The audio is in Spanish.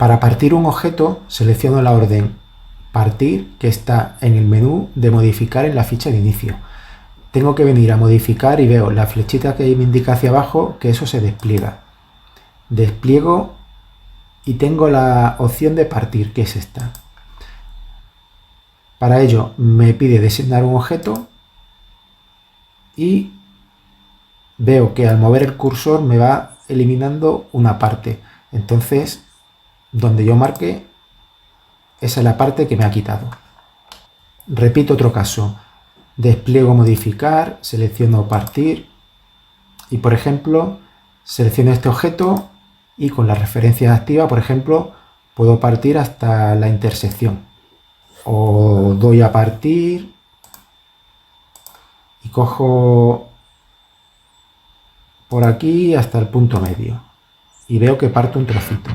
Para partir un objeto, selecciono la orden partir, que está en el menú de modificar en la ficha de inicio. Tengo que venir a modificar y veo la flechita que me indica hacia abajo que eso se despliega. Despliego y tengo la opción de partir, que es esta. Para ello me pide designar un objeto y veo que al mover el cursor me va eliminando una parte. Entonces, donde yo marque, esa es la parte que me ha quitado. Repito otro caso. Despliego modificar, selecciono partir y, por ejemplo, selecciono este objeto y con las referencias activas, por ejemplo, puedo partir hasta la intersección. O doy a partir y cojo por aquí hasta el punto medio y veo que parto un trocito.